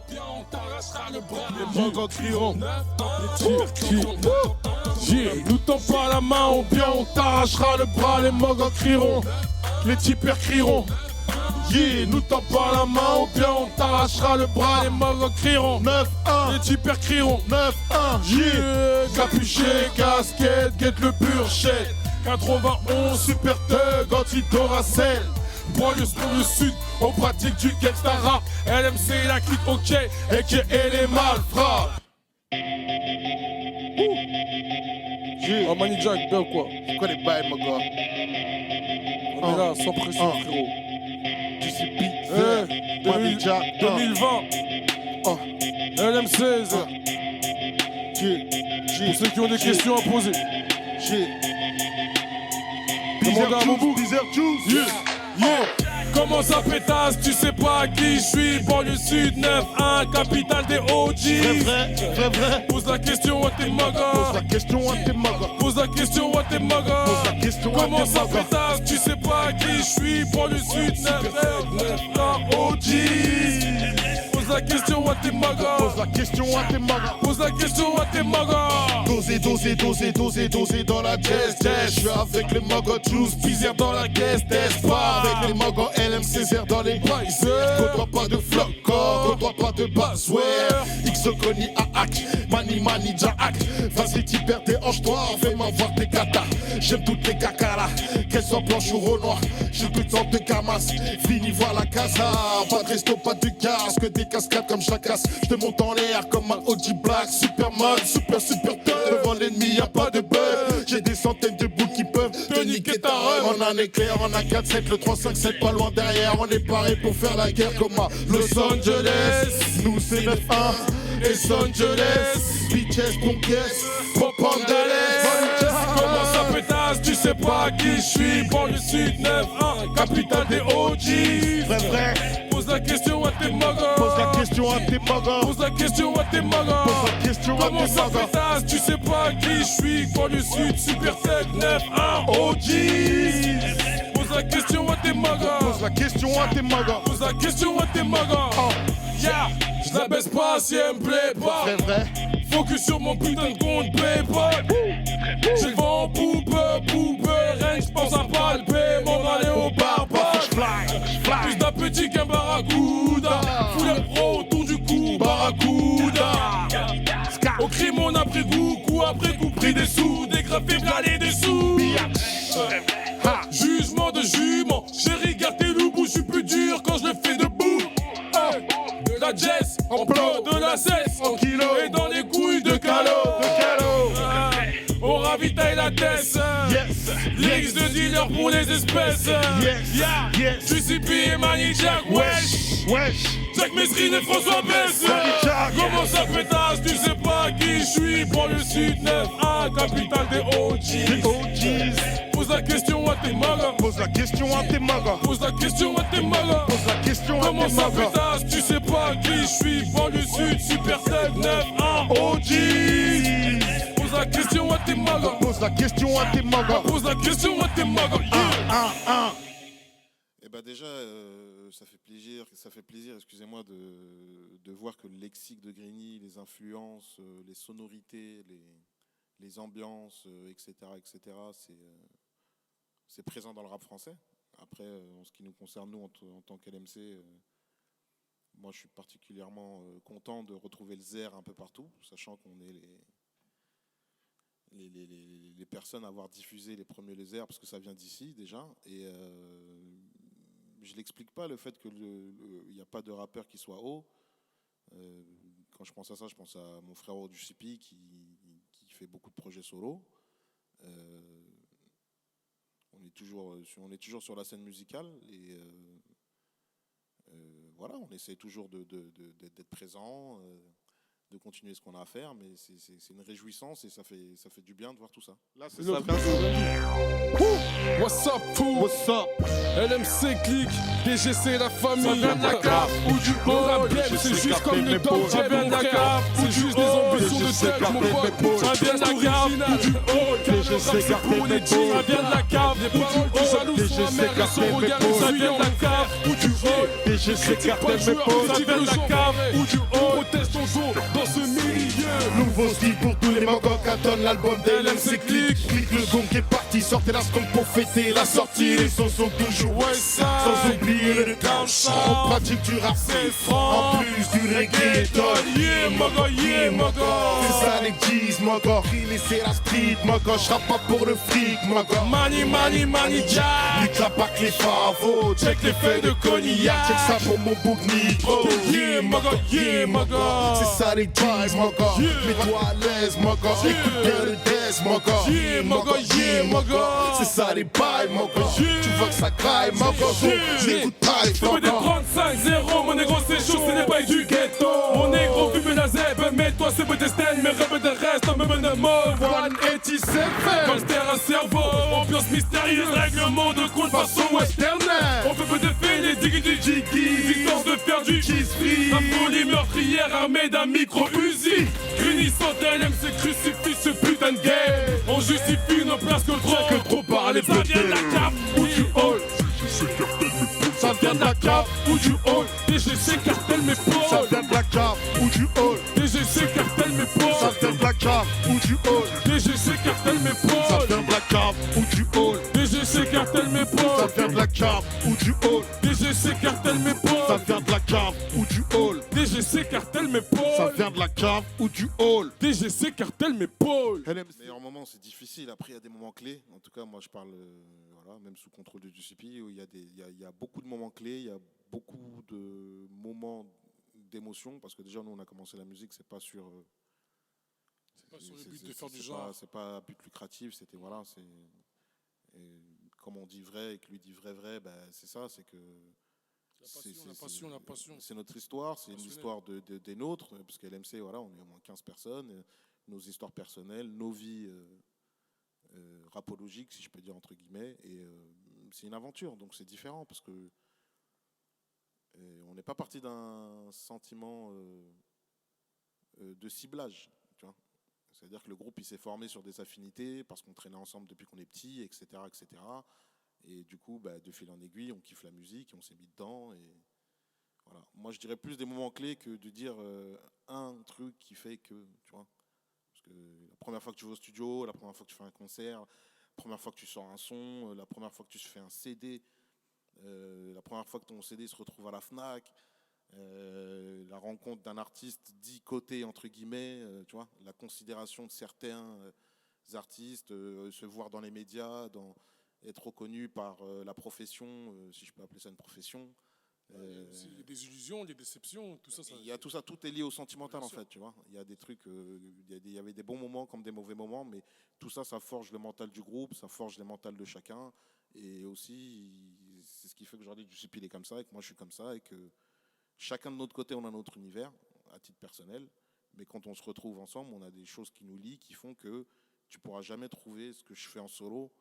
bien on t'arrachera le bras. Les mangas crieront, nous tend pas la main, ou bien on t'arrachera le bras. Les mangas crieront, les tipers crieront. Nous tend pas la main, ou bien on t'arrachera le bras. Les mangas crieront 9-1, les tipers crieront 9-1. Capuché, casquette, guette le burchette. 91, super thug, anti-Doracel. Banlieue sur le sud, on pratique du gangsta rap. LMC, la clique ok, et que les malfrats. Oh Mani Jack, bien ou quoi? C'est quoi les bails, mon gars? On est là, sans pression, frérot. Tu sais, beat, Mani Jack, 2020. LM16. Pour ceux qui ont des questions à poser. Bizarre Juice. Comment ça pétasse, tu sais pas qui je suis. Banlieue Sud 9-1, capitale des OG. Vrai. Pose la question à tes magas. Pose la question à tes magas. Pose la question à tes magas. Pose la question à tes Comment ça magas. pétasse, tu sais pas qui je suis. Banlieue Sud 9-1, OG. Pose la question à tes magas. Pose la question à tes magas. Pose la question à tes magas. Dosé dans la caisse. Je suis avec les magas Juice, bizarre dans la caisse. Pas avec les magas LMC dans les bails. Côtoie pas de flocon, côtoie pas de basware. Xoconi à hack, mani jack. Vas-y, t'y perds tes hanches-toi, fais-moi voir tes katas. J'aime toutes les cacaras, qu'elles soient blanches ou renois. J'ai toutes sortes de camas, fini voir la casa. Pas de resto, pas de casque, que des cascades comme Chakas. Je te monte en l'air comme un OG Black. Superman, super tough. Devant l'ennemi, y'a pas de bug. J'ai des centaines de boules qui peuvent te niquer ta run. On a un éclair, on a 4-7, le 3-5-7 pas loin derrière. On est paré pour faire la guerre comme à Los Angeles. Nous c'est 9-1 et Los Angeles. Bitches, ponquesses, pop Comment ça pétasse, tu sais pas qui je suis. Banlieue Sud 9-1, capitale des OG. Vrai. Pose la question à tes magas. Pose la question à tes magas. Pose la question à tes magas. Pose la question à Comment tes ça magas. pétasse, tu sais pas qui je suis. Banlieue Sud, Super Tech 9-1, OG. Pose la question à tes magas. Pose la question à tes magas. Pose la question à tes magas. Yeah, je la baisse pas si elle me plaît pas. Vrai. Focus sur mon putain de compte PayPal. J'ai le vent en poupe, rien que j'pense à palper. M'en aller au barbare. Plus d'appétit qu'un barracuda. Fous les pros autour du cou, barracuda. Au crime on a pris goût, coup après coup pris des sous. Dégrafé, v'là des sous. Jugement de jument, j'ai regardé le bout, j'suis plus dur quand je le fais debout. De la Jess, en plan, de la cesse, en kilo, et dans les couilles de Calo. On ravitaille la tête. Lyrics de dealer pour les espèces. Tu suis et Mani Jack, wesh. Jack Mesrine et François Bess. Comment ça pétasse, tu sais pas qui je suis. Pour le Sud 9-1, capitale des OGs. Pose la question à tes magas. Pose la question à tes magas. Pose la question à tes magas. Pose la question à tes Comment ça magas. pétasse, tu sais pas qui je suis. Pour le Sud, Super Tech 9-1, OGs. Pose la question à tes magas. Pose la question à tes magas. Pose la question à tes magas. Eh ben déjà, ça fait plaisir, excusez-moi, de voir que le lexique de Grigny, les influences, les sonorités, les ambiances, etc., c'est présent dans le rap français. Après, en ce qui nous concerne, nous, en tant qu'LMC, moi, je suis particulièrement content de retrouver le ZER un peu partout, sachant qu'on est les personnes à avoir diffusé les premiers ZER, parce que ça vient d'ici déjà, et je l'explique pas, le fait qu'il n'y a pas de rappeur qui soit haut. Quand je pense à ça, je pense à mon frère du CP qui fait beaucoup de projets solo. On est toujours sur la scène musicale et voilà, on essaie toujours d'être présent, de continuer ce qu'on a à faire, mais c'est une réjouissance et ça fait du bien de voir tout ça. Là, c'est Le ça. What's up, fou? What's up? LMC clique, DGC la famille. Ça vient de la cave ou du Le rap hall. game, c'est juste comme le top Ça jet, vient de mon la frère. cave ou C'est du juste des hall. ambitions de DGC tête, mon cartel pote. d'épaule. Ça vient de la cave ou du hall. DGC C'est pour les cartel jeans. Ça vient de la cave ou ou du hall. Jaloux sont DGC amers et son cartel regard d'épaule. est Ça vient de la cave ou du hall. DGC cartel d'épaule. Ça vient de la cave ou du hall. Protège ton jour dans ce milieu. Nouveau style pour tous les mangos qu'attendent l'album d'LMC Click. Click le gong est parti, sortez la skunk pour fêter la sortie. Les sons sont toujours Westside. sans oublier le dancehall. On pratique du rap, C'est franc. en plus du reggaeton. Yeah, mogo, yeah, mogo. C'est ça les G's, mon gars. C'est la street, mon gars. J'rappe pas pour le fric, mon gars. Money, money, money, jack. Nique la bac, les favots. Check les feuilles de cognac. Check ça pour mon bouc nitro. Yeah, mogo, yeah, mogo. C'est ça les G's, mon gars. Mets-toi à l'aise, mon gars. Écoute bien le death, mon gars. Yeah, mogo, yeah, mogo. C'est ça les bails, mon gars. Tu vois que ça graille, mon gars. J'écoute pas les Je veux des 35-0, mon négro c'est chaud, ce n'est pas du ghetto. Mon négro fume la zèbre, mais toi c'est pas des stènes, mais rêve de reste, on me mène mort. 187. Colster un cerveau, ambiance mystérieuse, règlement de compte façon western. On peut pas défaire les diggy du jiggy, distance de faire du kiss free. La folie meurtrière armée d'un micro-Uzi. Grunissant LMC crucifie ce putain de game. On justifie nos places que trop parler. Ça vient de la cave ou du hall. Ça vient de la cave ou du hall. DGC cartel mes potes. Ça vient de la cave ou du hall. DGC cartel mes Ça potes. vient de la cave ou du hall. DGC cartel mes Ça potes. vient de la cave ou du hall. DGC cartel mes Ça potes. vient de la cave ou du hall. DGC cartel mes Ça potes. vient de la cave ou du hall. DGC cartel mes Ça potes. vient de la cave ou du hall. DGC cartel mes potes. Les meilleurs moments, c'est difficile. Après, il y a des moments clés. En tout cas, moi, je parle, voilà, même sous contrôle de DCP, où il y a beaucoup de moments clés, il y a beaucoup de moments d'émotion, parce que déjà, nous, on a commencé la musique, c'est pas sur... C'est pas sur le but de faire du genre. C'est pas but lucratif, c'était, voilà, c'est... Comme on dit vrai et que lui dit vrai, ben, c'est ça, c'est que... La passion. C'est notre histoire, c'est une histoire des nôtres, parce qu'à LMC, voilà, on est au moins 15 personnes, nos histoires personnelles, nos vies rapologiques, si je peux dire entre guillemets, et c'est une aventure, donc c'est différent, parce que on n'est pas parti d'un sentiment de ciblage, tu vois. C'est-à-dire que le groupe il s'est formé sur des affinités, parce qu'on traînait ensemble depuis qu'on est petit, etc., etc. Et du coup, bah, de fil en aiguille, on kiffe la musique, on s'est mis dedans. Et voilà. Moi, je dirais plus des moments clés que de dire un truc qui fait que, tu vois. Parce que la première fois que tu vas au studio, la première fois que tu fais un concert, la première fois que tu sors un son, la première fois que tu fais un CD, la première fois que ton CD se retrouve à la FNAC, la rencontre d'un artiste dit coté, entre guillemets, tu vois, la considération de certains artistes, se voir dans les médias, être reconnu par la profession, si je peux appeler ça une profession. Il y a des illusions, des déceptions, tout ça. Il y a tout ça, tout est lié au sentimental en fait, tu vois. Il y a des trucs, il y avait des bons moments comme des mauvais moments, mais tout ça, ça forge le mental du groupe, ça forge le mental de chacun, et aussi, c'est ce qui fait que aujourd'hui, du il est comme ça, et que moi je suis comme ça, et que chacun de notre côté, on a notre univers, à titre personnel, mais quand on se retrouve ensemble, on a des choses qui nous lient, qui font que tu pourras jamais trouver ce que je fais en solo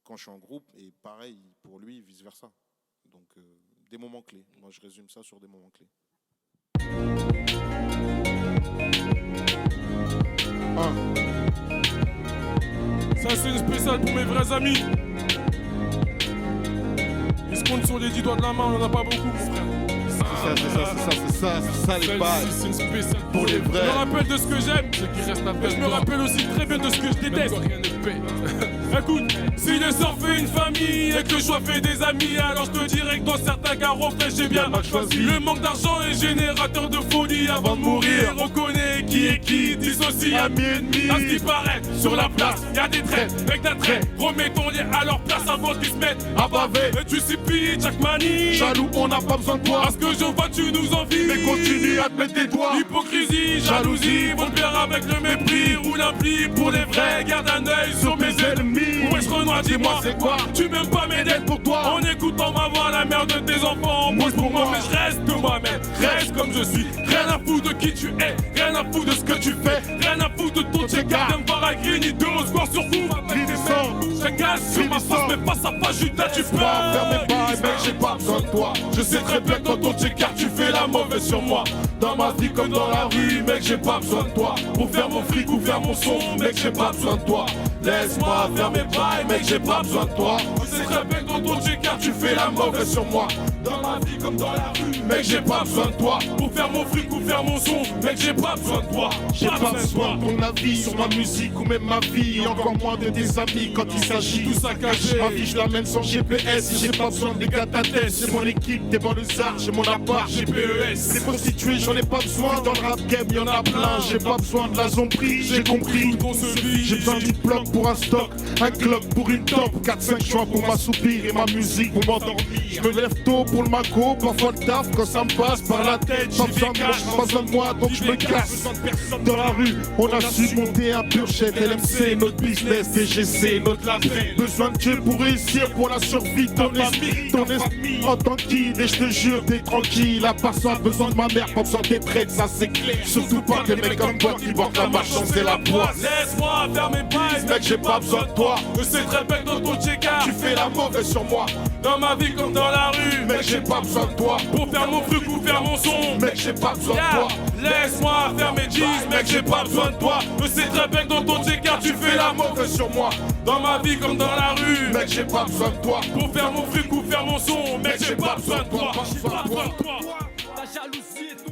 quand je suis en groupe, et pareil pour lui, vice-versa. Donc, des moments clés. Moi, je résume ça sur des moments clés. Ça, c'est une spéciale pour mes vrais amis. Ils se comptent sur les 10 doigts de la main, on n'en a pas beaucoup, mon frère. C'est ça les bails. C'est une spéciale Pour les vrais. Je me rappelle de ce que j'aime, je me rappelle aussi très bien de ce que je déteste. Écoute, si les sœurs fait une famille et que je sois fait des amis, alors je te dirais que dans certains cas, refrais, j'ai bien mal choisi. Le manque d'argent est générateur de folie. Avant de mourir, reconnais qui est qui, dissocie ami ennemi. À ce qui paraît, sur la place, y'a des traits, avec d'un trait. Remets ton lien à leur place avant qu'ils se mettent à baver. Et tu supplies, Jack Mani. Jaloux, on n'a pas besoin de toi. Parce que je vois, tu nous envies. Mais continue à te mettre des doigts. Hypocrisie, jalousie, vont le faire avec le mépris. Roule un pli pour les vrais, garde un œil sur mes ennemis. Wesh Renoir, dis-moi c'est quoi? Tu m'aimes pas mais d'être pour toi. En écoutant ma voix, la mère de tes enfants. Moi pour moi, mais je reste moi-même. Reste comme je suis, rien à foutre de qui tu es. rien à foutre de ce que tu fais, rien à foutre de ton check-out. Viens me voir à Grigny, 2 au score sur coup. Je gasse sur ma face, mais face à face, Judas, tu peux faire mes bails, mec, j'ai pas besoin de toi. Je sais très bien que dans ton check-out, tu fais la mauvaise sur moi. Dans ma vie comme dans la rue, mec, j'ai pas besoin de toi. Pour faire mon fric ou faire mon son, mec, j'ai pas besoin de toi. Laisse-moi faire mes bails, mec, j'ai pas besoin de toi. Je sais très bien que dans ton check-out, tu fais la mauvaise sur moi. Dans ma vie comme dans la rue, mec, j'ai pas besoin de toi. Pour faire mon fric ou faire mon son, mec, j'ai pas besoin de toi. J'ai pas besoin de ton avis sur ma musique ou même ma vie. Encore moins de tes amis quand il s'agit tout saccager. Ma vie je l'amène sans GPS. J'ai pas besoin des gars ta tête. J'ai mon équipe, des banlieusards, j'ai mon appart, j'ai PES. des prostituées, j'en ai pas besoin. Dans le rap game y'en a plein. J'ai pas besoin de la zombie, j'ai compris. J'ai besoin d'une bloc pour un stock, un clock pour une top, 4-5 choix pour m'assoupir et ma musique pour m'endormir. Je me lève tôt pour le maco, parfois le taf quand ça me passe par la tête. Pas besoin de moi donc je me casse. Dans la rue, on a su monter un purchette. LMC, notre business, DGC, notre label. Besoin de Dieu pour réussir, pour la survie de ton esprit. En tant que guide, et je te jure, t'es tranquille. À part ça, besoin de ma mère, pas besoin d'être prête, ça c'est clair. Surtout pas que les mecs comme toi qui portent la malchance et la poisse. Laisse-moi faire mes bails, Mec, j'ai pas besoin de toi. Je sais très bien que dans ton check-out, Tu fais la mauvaise sur moi. dans ma vie comme dans la rue, Mec, j'ai pas besoin de toi. pour faire mon truc ou faire mon son. Mec, j'ai pas besoin de Yeah. toi. Laisse-moi faire mes jeans, mec, j'ai pas besoin de toi. Je sais très bien que dans ton check-out, tu fais la mauvaise Mauvaise sur moi. dans ma vie comme dans la rue. Mec, j'ai pas besoin de toi. Pour faire mon fric ou faire mon son, mec, j'ai pas besoin de toi. J'ai pas besoin de toi. Ta jalousie est